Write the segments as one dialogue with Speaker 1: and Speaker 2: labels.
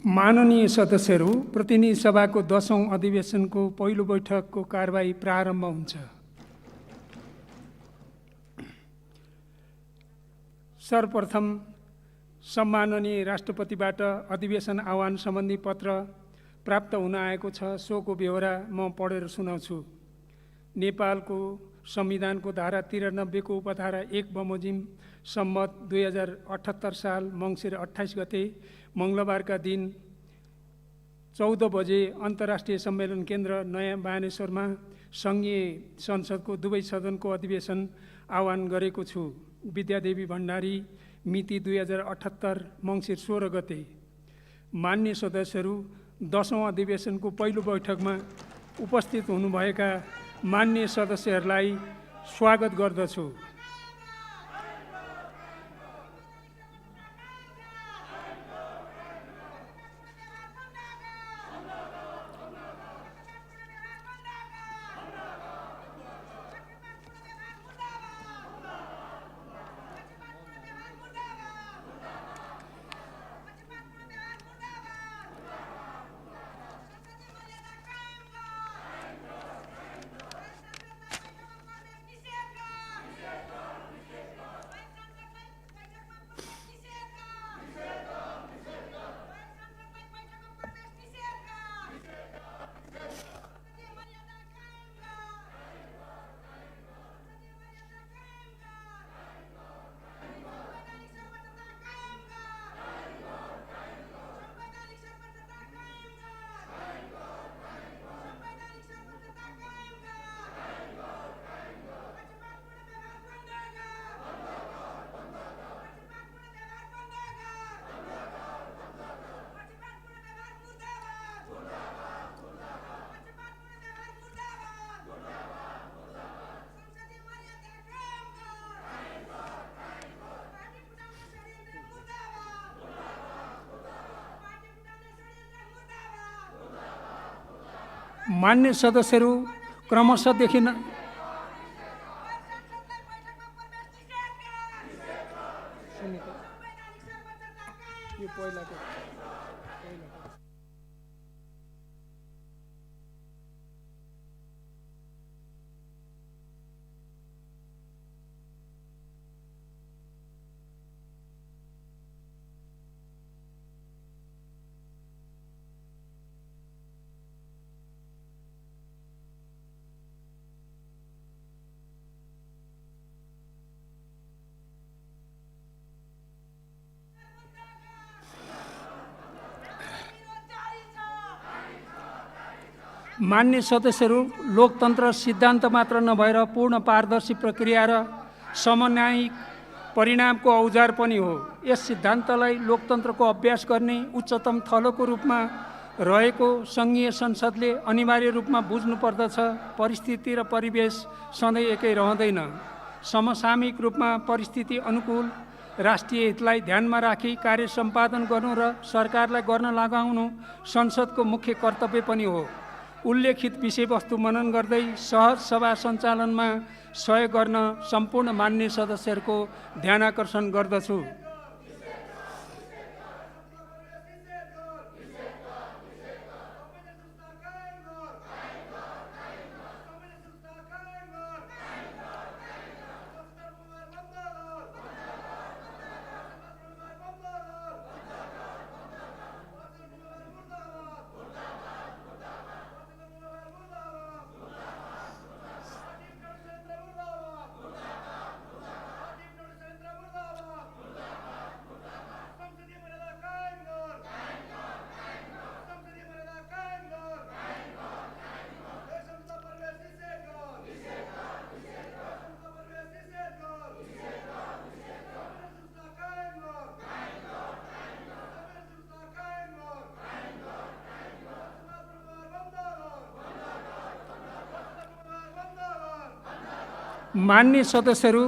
Speaker 1: माननीय सदस्यहरू, प्रतिनिधि सभाको 10औं अधिवेशनको पहिलो बैठकको कारबाही प्रारम्भ हुन्छ। सर्वप्रथम सम्माननीय राष्ट्रपतिबाट अधिवेशन आह्वान सम्बन्धी पत्र प्राप्त हुन आएको छ। सोको बेहोरा म पढेर सुनाउँछु। नेपालको संविधानको धारा 93 को उपधारा 1 बमोजिम सम्मत 2078 साल मङ्सिर 28 गते मङ्गलबारका दिन 14 बजे अन्तर्राष्ट्रिय सम्मेलन केन्द्र नयाँ बानेश्वरमा सङ्घीय संसदको दुवै सदनको अधिवेशन आह्वान गरेको छु। विद्यादेवी भण्डारी, मिति 2078 मङ्सिर 16 गते। मान्य सदस्यहरू, 10औं अधिवेशनको पहिलो बैठकमा उपस्थित हुनुभएका मान्य सदस्यहरूलाई स्वागत गर्दछु। मान्य सदस्यहरू, क्रमशः देखिन मान्य सदस्यहरू, लोकतन्त्र सिद्धान्त मात्र नभएर पूर्ण पारदर्शी प्रक्रिया र समन्वयिक परिणामको औजार पनि हो। यस सिद्धान्तलाई लोकतन्त्रको अभ्यास गर्ने उच्चतम थलोको रूपमा रहेको सङ्घीय संसदले अनिवार्य रूपमा बुझ्नुपर्दछ। परिस्थिति र परिवेश सधैँ एकै रहँदैन। समसामयिक रूपमा परिस्थिति अनुकूल राष्ट्रिय हितलाई ध्यानमा राखी कार्य सम्पादन गर्नु र सरकारलाई गर्न लगाउनु संसदको मुख्य कर्तव्य पनि हो। उल्लेखित विषयवस्तु मनन गर्दै सहज सभा सञ्चालनमा सहयोग गर्न सम्पूर्ण मान्य सदस्यहरूको ध्यानाकर्षण गर्दछु। मान्य सदस्यहरू,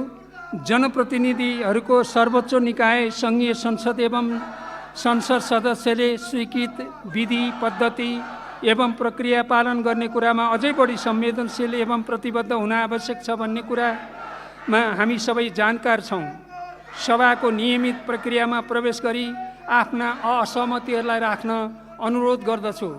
Speaker 1: जनप्रतिनिधिहरूको सर्वोच्च निकाय सङ्घीय संसद एवं संसद सदस्यले स्वीकृत विधि पद्धति एवं प्रक्रिया पालन गर्ने कुरामा अझै बढी संवेदनशील एवं प्रतिबद्ध हुन आवश्यक छ भन्ने कुरामा हामी सबै जानकार छौँ। सभाको नियमित प्रक्रियामा प्रवेश गरी आफ्ना असहमतिहरूलाई राख्न अनुरोध गर्दछु।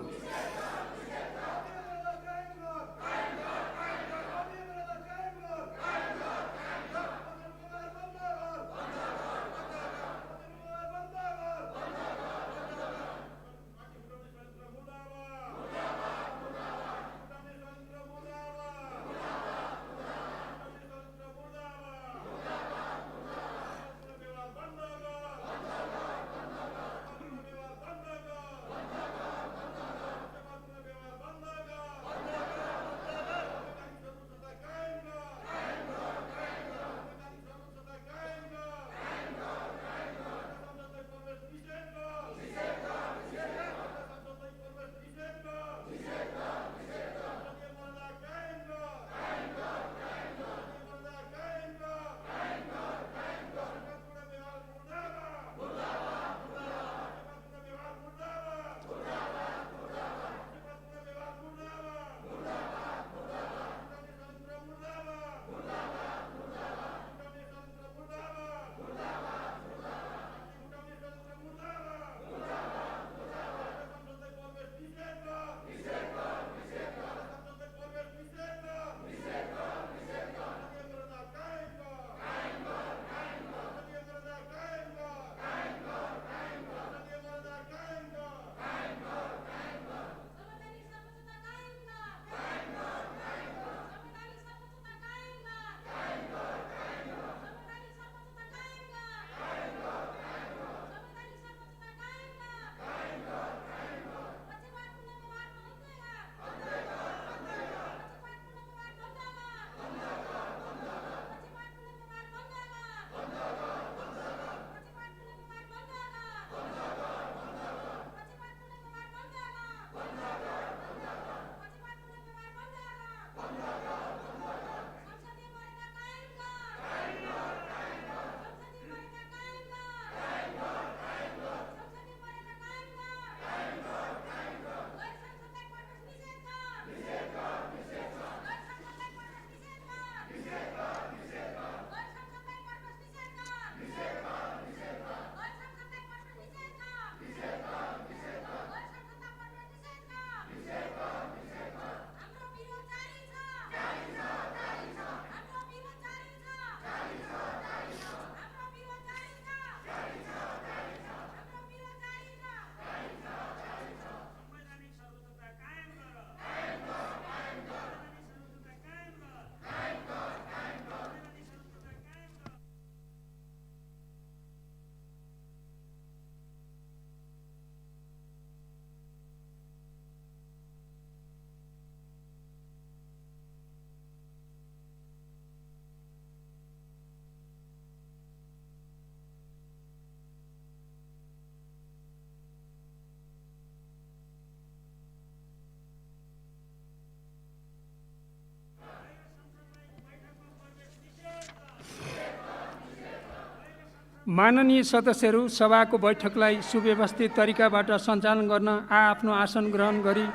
Speaker 1: माननीय सदस्यहरू सभाको बैठकलाई सुव्यवस्थित तरिकाबाट सञ्चालन गर्न आफ्नो आसन ग्रहण गरी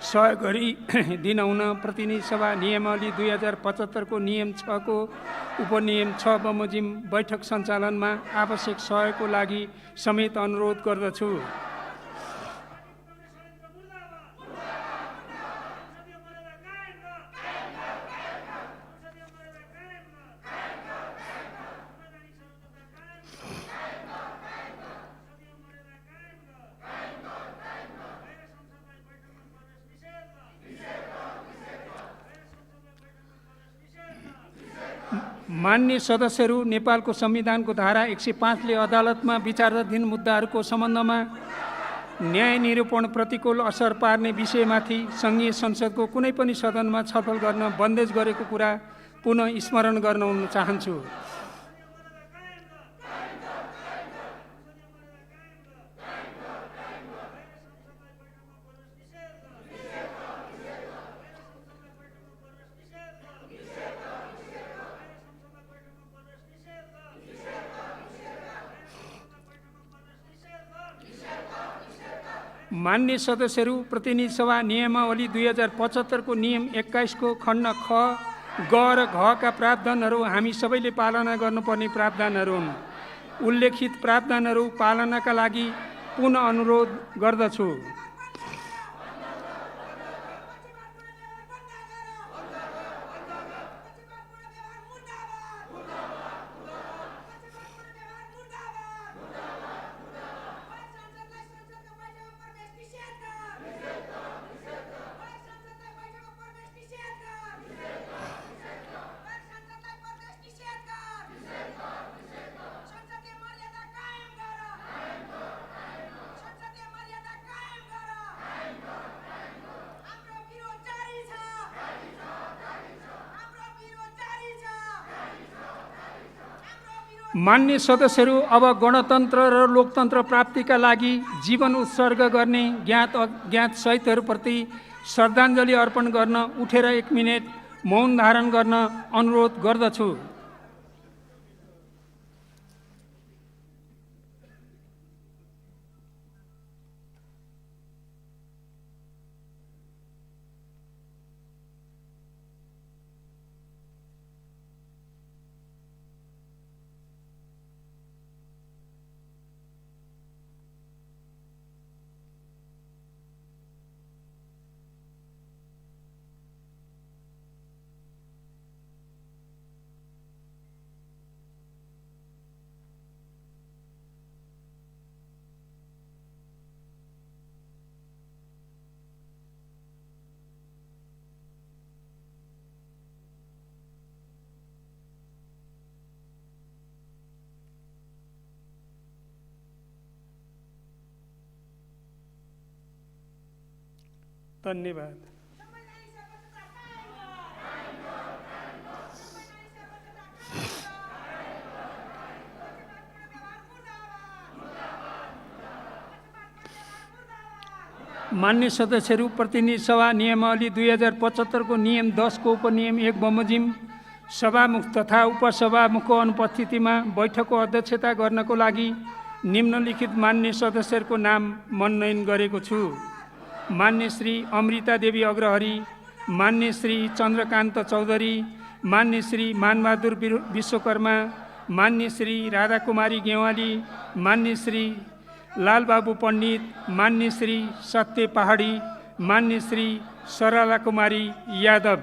Speaker 1: सहयोग गरी दिन हुन प्रतिनिधि सभा नियमावली 2075 को नियम 6 को उपनियम 6 बमोजिम बैठक सञ्चालनमा आवश्यक सहयोगको लागि समेत अनुरोध गर्दछु। माननीय सदस्यहरू, नेपालको संविधानको धारा 105 ले अदालतमा विचाराधीन मुद्दाहरूको सम्बन्धमा न्याय निरूपण प्रतिकूल असर पार्ने विषयमाथि सङ्घीय संसदको कुनै पनि सदनमा छलफल गर्न बन्देज गरेको कुरा पुनः स्मरण गर्न चाहन्छु। मान्य सदस्यहरू, प्रतिनिधि सभा नियमावली 2075 को नियम 21 को खण्ड ख, ग र घ का प्रावधानहरू हामी सबैले पालना गर्नुपर्ने प्रावधानहरू हुन्। उल्लेखित प्रावधानहरू पालनाका लागि पुनः अनुरोध गर्दछु। मान्य सदस्यहरू, अब गणतन्त्र र लोकतन्त्र प्राप्तिका लागि जीवन उत्सर्ग गर्ने ज्ञात अज्ञात शहीदहरूप्रति श्रद्धाञ्जली अर्पण गर्न उठेर 1 मिनेट मौन धारण गर्न अनुरोध गर्दछु। धन्यवाद। मान्य सदस्यहरू, प्रतिनिधि सभा नियमावली 2075 को नियम 10 को उपनियम 1 बमोजिम सभामुख तथा उपसभामुखको अनुपस्थितिमा बैठकको अध्यक्षता गर्नको लागि निम्नलिखित मान्य सदस्यहरूको नाम मनोनयन गरेको छु। मान्य श्री अमृता देवी अग्रहरी, मान्य श्री चन्द्रकान्त चौधरी, मान्य श्री मानबहादुर विश्वकर्मा, मान्य श्री राधाकुमारी गेवाली, मान्य श्री लालबाबू पण्डित, मान्य श्री सत्य पहाडी, मान्य श्री सरला कुमारी यादव।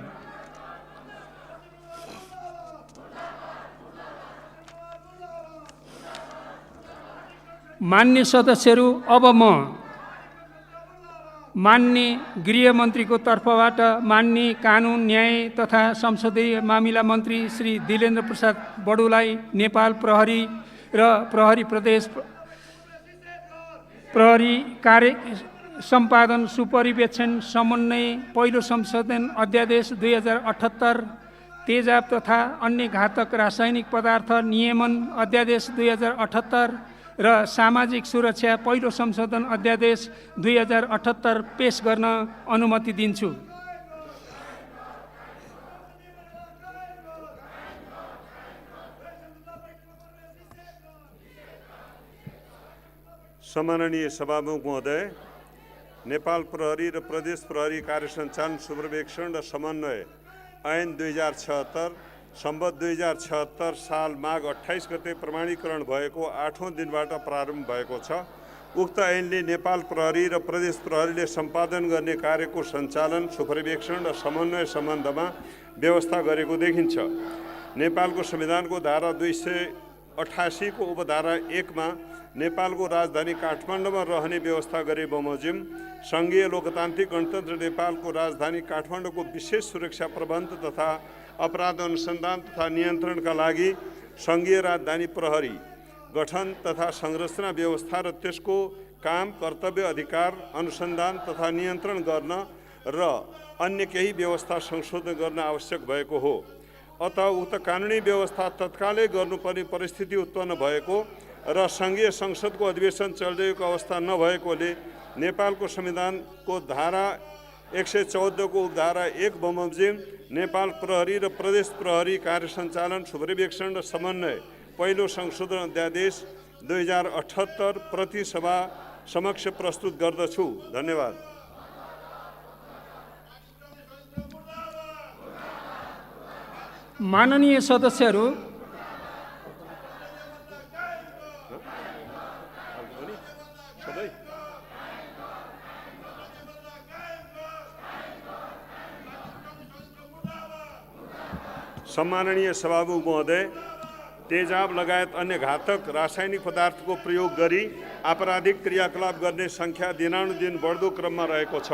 Speaker 1: मान्य सदस्यहरू, अब म मान्य गृहमन्त्रीको तर्फबाट मान्य कानुन न्याय तथा संसदीय मामिला मन्त्री श्री दिलेन्द्र प्रसाद बडुलाई नेपाल प्रहरी र प्रहरी प्रदेश प्रहरी कार्य सम्पादन सुपरिवेक्षण समन्वय पहिलो संशोधन अध्यादेश 2078, तेजाब तथा अन्य घातक रासायनिक पदार्थ नियमन अध्यादेश 2078 र सामाजिक सुरक्षा पहिलो संशोधन अध्यादेश 2078 पेश गर्न अनुमति दिन्छु।
Speaker 2: सम्माननीय सभामुख महोदय, नेपाल प्रहरी र प्रदेश प्रहरी कार्य सञ्चालन सुपरिवेक्षण र समन्वय ऐन 2076 सम्वत 2076 साल माघ 28 गते प्रमाणीकरण भएको 8औं दिनबाट प्रारम्भ भएको छ। उक्त ऐनले नेपाल प्रहरी र प्रदेश प्रहरीले सम्पादन गर्ने कार्यको सञ्चालन, सुपरिवेक्षण र समन्वय सम्बन्धमा व्यवस्था गरेको देखिन्छ। नेपालको संविधानको धारा 288 को उपधारा 1 मा नेपालको राजधानी काठमाडौँमा रहने व्यवस्था गरे बमोजिम सङ्घीय लोकतान्त्रिक गणतन्त्र नेपालको राजधानी काठमाडौँको विशेष सुरक्षा प्रबन्ध तथा अपराध अनुसन्धान तथा नियन्त्रणका लागि सङ्घीय राजधानी प्रहरी गठन तथा संरचना व्यवस्था र त्यसको काम, कर्तव्य, अधिकार, अनुसन्धान तथा नियन्त्रण गर्न र अन्य केही व्यवस्था संशोधन गर्न आवश्यक भएको हो। अतः उक्त कानुनी व्यवस्था तत्कालै गर्नुपर्ने परिस्थिति उत्पन्न भएको र सङ्घीय संसदको अधिवेशन चलिरहेको अवस्था नभएकोले नेपालको संविधानको धारा 114 को उपधारा 1 बमोजिम नेपाल प्रहरी र प्रदेश प्रहरी कार्य सञ्चालन, सुपरिवेक्षण र समन्वय पहिलो संशोधन अध्यादेश 2078 प्रति सभा समक्ष प्रस्तुत गर्दछु। धन्यवाद।
Speaker 1: माननीय सदस्यहरू,
Speaker 2: नेपालको पनि सबै सम्माननीय सभामुख महोदय, तेजाब लगायत अन्य घातक रासायनिक पदार्थको प्रयोग गरी आपराधिक क्रियाकलाप गर्ने सङ्ख्या दिनानुदिन बढ्दो क्रममा रहेको छ।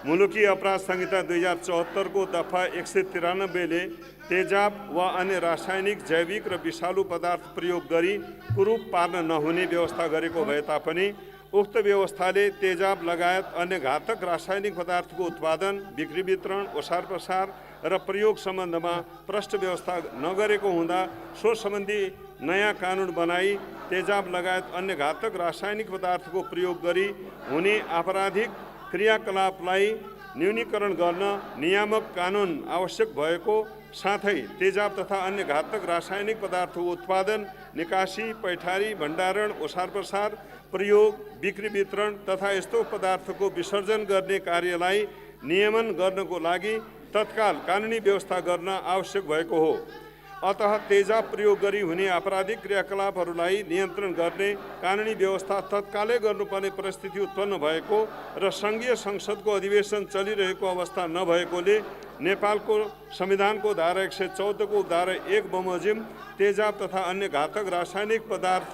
Speaker 2: मुलुकी अपराध संहिता 2074 को दफा 193ले तेजाब वा अन्य रासायनिक, जैविक र विषालु पदार्थ प्रयोग गरी कुरूप पार्न नहुने व्यवस्था गरेको भए तापनि उक्त व्यवस्थाले तेजाब लगायत अन्य घातक रासायनिक पदार्थको उत्पादन, बिक्री, वितरण, ओसार प्रसार र प्रयोग सम्बन्धमा प्रष्ट व्यवस्था नगरेको हुँदा सो सम्बन्धी नयाँ कानुन बनाई तेजाब लगायत अन्य घातक रासायनिक पदार्थको प्रयोग गरी हुने आपराधिक क्रियाकलापलाई न्यूनीकरण गर्न नियामक कानुन आवश्यक भएको साथै तेजाब तथा अन्य घातक रासायनिक पदार्थको उत्पादन, निकासी, पैठारी, भण्डारण, ओसार प्रसार, प्रयोग, बिक्री, वितरण तथा यस्तो पदार्थको विसर्जन गर्ने कार्यलाई नियमन गर्नको लागि तत्काल कानुनी व्यवस्था गर्न आवश्यक भएको हो। अतः तेजाब प्रयोग गरी हुने आपराधिक क्रियाकलापहरूलाई नियन्त्रण गर्ने कानुनी व्यवस्था तत्कालै गर्नुपर्ने परिस्थिति उत्पन्न भएको र सङ्घीय संसदको अधिवेशन चलिरहेको अवस्था नभएकोले नेपालको संविधानको धारा 114 को धारा 1 बमोजिम तेजाब तथा अन्य घातक रासायनिक पदार्थ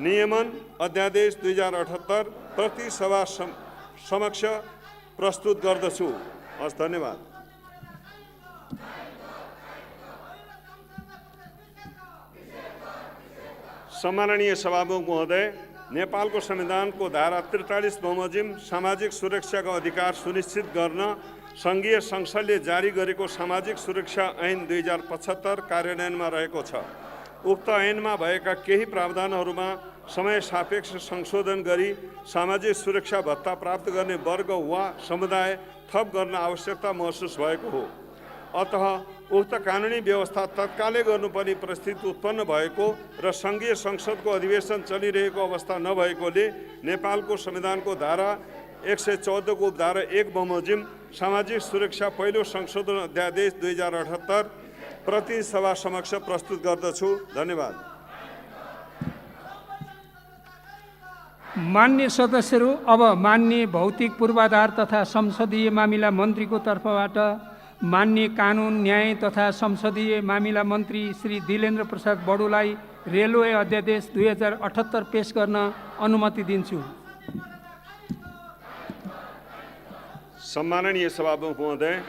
Speaker 2: नियमन अध्यादेश 2078 प्रति सभा समक्ष प्रस्तुत गर्दछु। हस्, धन्यवाद। सम्माननीय सभामुख महोदय, नेपालको संविधानको धारा 43 बमोजिम सामाजिक सुरक्षाको अधिकार सुनिश्चित गर्न सङ्घीय संसदले जारी गरेको सामाजिक सुरक्षा ऐन 2075 कार्यान्वयनमा रहेको छ। उक्त ऐनमा भएका केही प्रावधानहरूमा समय सापेक्ष संशोधन गरी सामाजिक सुरक्षा भत्ता प्राप्त गर्ने वर्ग वा समुदाय थप गर्न आवश्यकता महसुस भएको हो। अतः उक्त कानुनी व्यवस्था तत्कालै गर्नुपर्ने परिस्थिति उत्पन्न भएको र सङ्घीय संसदको अधिवेशन चलिरहेको अवस्था नभएकोले नेपालको संविधानको धारा 114 को धारा 1 बमोजिम सामाजिक सुरक्षा पहिलो संशोधन अध्यादेश 2078 प्रति सभा समक्ष प्रस्तुत गर्दछु। धन्यवाद।
Speaker 1: मान्य सदस्यहरू, अब मान्य भौतिक पूर्वाधार तथा संसदीय मामिला मन्त्रीको तर्फबाट मान्य कानुन, न्याय तथा संसदीय मामिला मन्त्री श्री दिलेन्द्र प्रसाद बडुलाई रेलवे अध्यादेश 2078 पेश गर्न अनुमति दिन्छु।
Speaker 2: सम्माननीय सभामुख महोदय,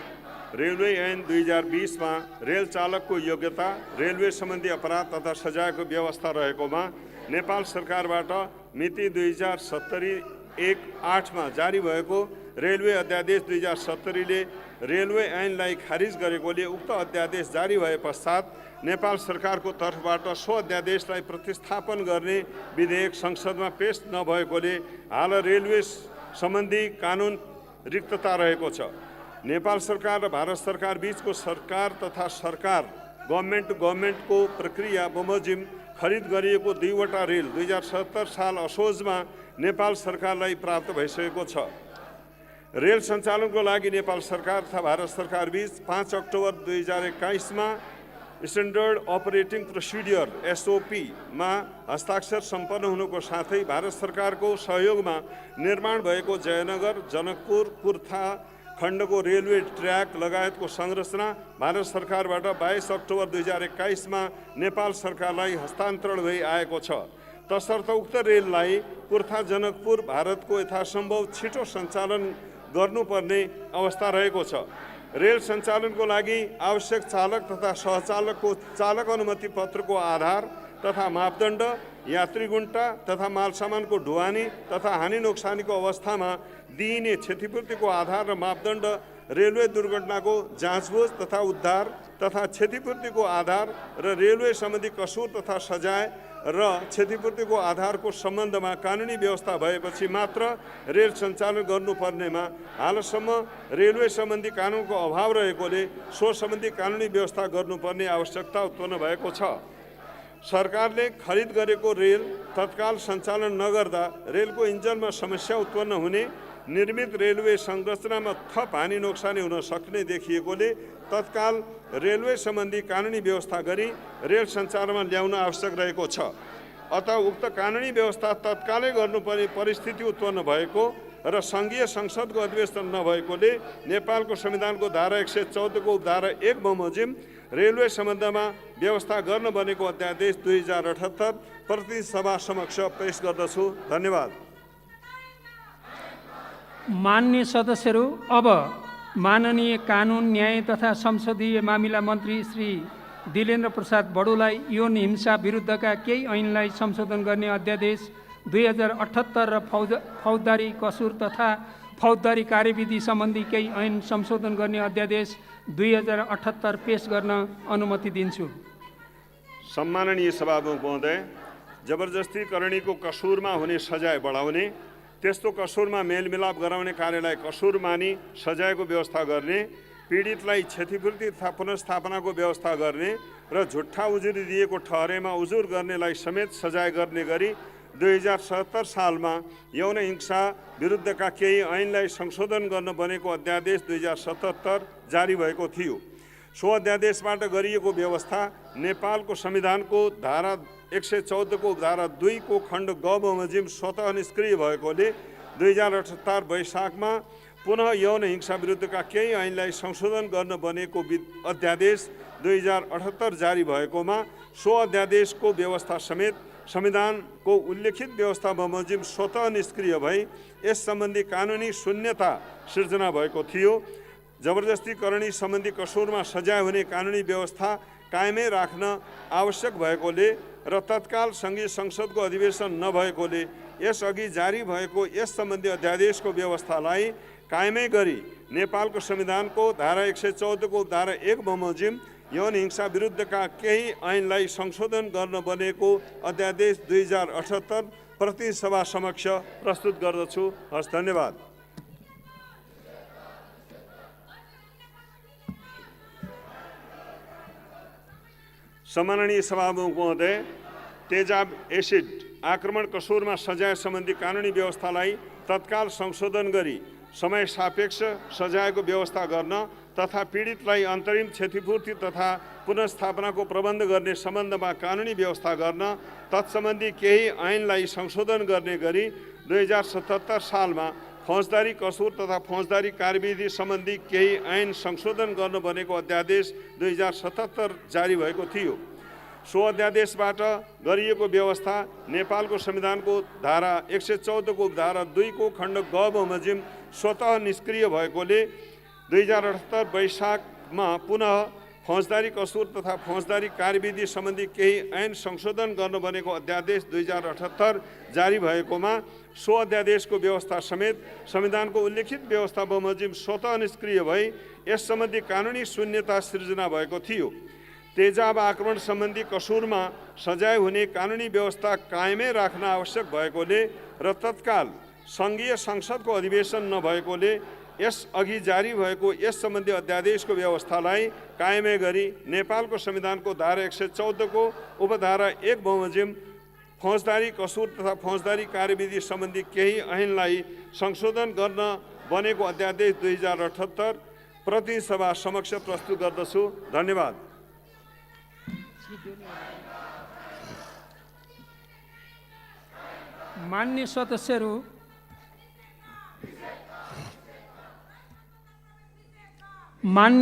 Speaker 2: रेलवे ऐन 2020 मा रेल चालकको योग्यता, रेलवे सम्बन्धी अपराध तथा सजायको व्यवस्था रहेकोमा नेपाल सरकारबाट मिति 2070-1/8 मा जारी भएको रेलवे अध्यादेश 2070 ले रेलवे ऐनलाई खारिज गरेकोले उक्त अध्यादेश जारी भए पश्चात नेपाल सरकारको तर्फबाट सो अध्यादेशलाई प्रतिस्थापन गर्ने विधेयक संसदमा पेश नभएकोले हाल रेलवे सम्बन्धी कानुन रिक्तता रहेको छ। नेपाल सरकार र भारत सरकार बीचको सरकार तथा सरकार गभर्मेन्ट टु गभर्मेन्टको प्रक्रिया बमोजिम खरिद गरिएको 2वटा रेल 2077 साल असोजमा नेपाल सरकारलाई प्राप्त भइसकेको छ। रेल सञ्चालनको लागि नेपाल सरकार तथा भारत सरकार बीच 5 अक्टोबर 2021 मा स्ट्यान्डर्ड अपरेटिङ प्रोसिडियर SOP मा हस्ताक्षर सम्पन्न हुनुको साथै भारत सरकारको सहयोगमा निर्माण भएको जयनगर, जनकपुर, कुर्था खण्डको रेलवे ट्र्याक लगायतको संरचना भारत सरकारबाट 22 अक्टोबर 2021 मा नेपाल सरकारलाई हस्तान्तरण भई आएको छ। तसर्थ उक्त रेललाई कुर्था जनकपुर भारतको यथासम्भव छिटो सञ्चालन गर्नुपर्ने अवस्था रहेको छ। रेल सञ्चालनको लागि आवश्यक चालक तथा सहचालकको चालक अनुमति पत्रको आधार तथा मापदण्ड, यात्रीगुण्टा तथा मालसामानको ढुवानी तथा हानि नोक्सानीको अवस्थामा दिइने क्षतिपूर्तिको आधार र मापदण्ड, रेलवे दुर्घटनाको जाँचबुझ तथा उद्धार तथा क्षतिपूर्तिको आधार र रेलवे सम्बन्धी कसुर तथा सजाय र क्षतिपूर्तिको आधारको सम्बन्धमा कानुनी व्यवस्था भएपछि मात्र रेल सञ्चालन गर्नुपर्नेमा हालसम्म रेलवे सम्बन्धी कानुनको अभाव रहेकोले सो सम्बन्धी कानुनी व्यवस्था गर्नुपर्ने आवश्यकता उत्पन्न भएको छ। सरकारले खरिद गरेको रेल तत्काल सञ्चालन नगर्दा रेलको इन्जनमा समस्या उत्पन्न हुने, निर्मित रेलवे संरचनामा थप हानि नोक्सानी हुन सक्ने देखिएकोले तत्काल रेलवे सम्बन्धी कानुनी व्यवस्था गरी रेल सञ्चालनमा ल्याउन आवश्यक रहेको छ। अतः उक्त कानुनी व्यवस्था तत्कालै गर्नुपर्ने परिस्थिति उत्पन्न भएको र सङ्घीय संसदको अधिवेशन नभएकोले नेपालको संविधानको धारा 114 को उपधारा 1 बमोजिम रेलवे सम्बन्धमा व्यवस्था गर्न बनेको अध्यादेश 2078 प्रतिनिधि सभा समक्ष पेश गर्दछु। धन्यवाद।
Speaker 1: मान्य सदस्यहरू, अब माननीय कानुन, न्याय तथा संसदीय मामिला मन्त्री श्री दिलेन्द्र प्रसाद बडुलाई यौन हिंसा विरुद्धका केही ऐनलाई संशोधन गर्ने अध्यादेश 2078 र फौजदारी कसुर तथा फौजदारी कार्यविधि सम्बन्धी केही ऐन संशोधन गर्ने अध्यादेश 2078 पेश गर्न अनुमति दिन्छु।
Speaker 2: सम्माननीय सभामुख महोदय, जबरजस्ती करणीको कसुरमा हुने सजाय बढाउने, त्यस्तो कसुरमा मेलमिलाप गराउने कार्यलाई कसुर मानी सजायको व्यवस्था गर्ने, पीडितलाई क्षतिपूर्ति तथा पुनर्स्थापनाको व्यवस्था गर्ने र झुट्टा उजुरी दिएको ठहरेमा उजुर गर्नेलाई समेत सजाय गर्ने गरी 2077 सालमा यौन हिंसा विरुद्धका केही ऐनलाई संशोधन गर्न बनेको अध्यादेश 2077 जारी भएको थियो। सो अध्यादेशबाट गरिएको व्यवस्था नेपालको संविधानको धारा 114 को धारा 2 को खण्ड ग बमोजिम स्वतः निष्क्रिय भएकोले 2078 वैशाखमा पुनः यौन हिंसा विरुद्धका केही ऐनलाई संशोधन गर्न बनेको अध्यादेश 2078 जारी भएकोमा सो अध्यादेशको व्यवस्था समेत संविधानको उल्लेखित व्यवस्था बमोजिम स्वतः निष्क्रिय भई यस सम्बन्धी कानुनी शून्यता सिर्जना भएको थियो। जबरजस्ती करणी सम्बन्धी कसुरमा सजाय हुने कानुनी व्यवस्था कायमै राख्न आवश्यक भएकोले र तत्काल सङ्घीय संसदको अधिवेशन नभएकोले यसअघि जारी भएको यस सम्बन्धी अध्यादेशको व्यवस्थालाई कायमै गरी नेपालको संविधानको धारा 114 को धारा 1 बमोजिम यौन हिंसा विरुद्धका केही ऐनलाई संशोधन गर्न बनेको अध्यादेश 2078 प्रतिनिधि सभा समक्ष प्रस्तुत गर्दछु। हस्, धन्यवाद। सम्माननीय सभामुख महोदय, तेजाब एसिड आक्रमण कसुरमा सजाय सम्बन्धी कानुनी व्यवस्थालाई तत्काल संशोधन गरी समय सापेक्ष सजायको व्यवस्था गर्न तथा पीडितलाई अन्तरिम क्षतिपूर्ति तथा पुनर्स्थापनाको प्रबन्ध गर्ने सम्बन्धमा कानुनी व्यवस्था गर्न तत्सम्बन्धी केही ऐनलाई संशोधन गर्ने गरी 2077 सालमा फौजदारी कसुर तथा फौजदारी कार्यविधि सम्बन्धी केही ऐन संशोधन गर्न बनेको अध्यादेश 2077 जारी भएको थियो। सो अध्यादेशबाट गरिएको व्यवस्था नेपालको संविधानको धारा 114 को धारा 2 को खण्ड ग बमोजिम स्वतः निष्क्रिय भएकोले 2078 वैशाखमा पुनः फौजदारी कसुर तथा फौजदारी कार्यविधि सम्बन्धी केही ऐन संशोधन गर्न बनेको अध्यादेश 2078 जारी भएकोमा सो अध्यादेशको व्यवस्था समेत संविधानको उल्लेखित व्यवस्था बमोजिम स्वतः निष्क्रिय भई यस सम्बन्धी कानुनी शून्यता सिर्जना भएको थियो। तेजाब आक्रमण सम्बन्धी कसुरमा सजाय हुने कानुनी व्यवस्था कायमै राख्न आवश्यक भएकोले र तत्काल सङ्घीय संसदको अधिवेशन नभएकोले यसअघि जारी भएको यस सम्बन्धी अध्यादेशको व्यवस्थालाई कायमै गरी नेपालको संविधानको धारा 114 को उपधारा 1 बमोजिम फौजदारी कसुर तथा फौजदारी कार्यविधि सम्बन्धी केही ऐनलाई संशोधन गर्न बनेको अध्यादेश 2078 प्रतिनिधि सभा समक्ष प्रस्तुत गर्दछु। धन्यवाद।
Speaker 1: मान्य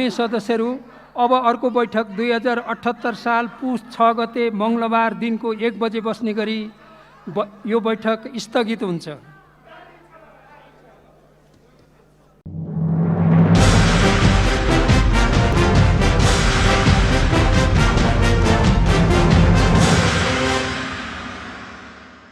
Speaker 1: सदस्यहरू, अब अर्को बैठक 2078 साल पुस 6 गते मङ्गलबार दिनको 1 बजे बस्ने गरी यो बैठक स्थगित हुन्छ।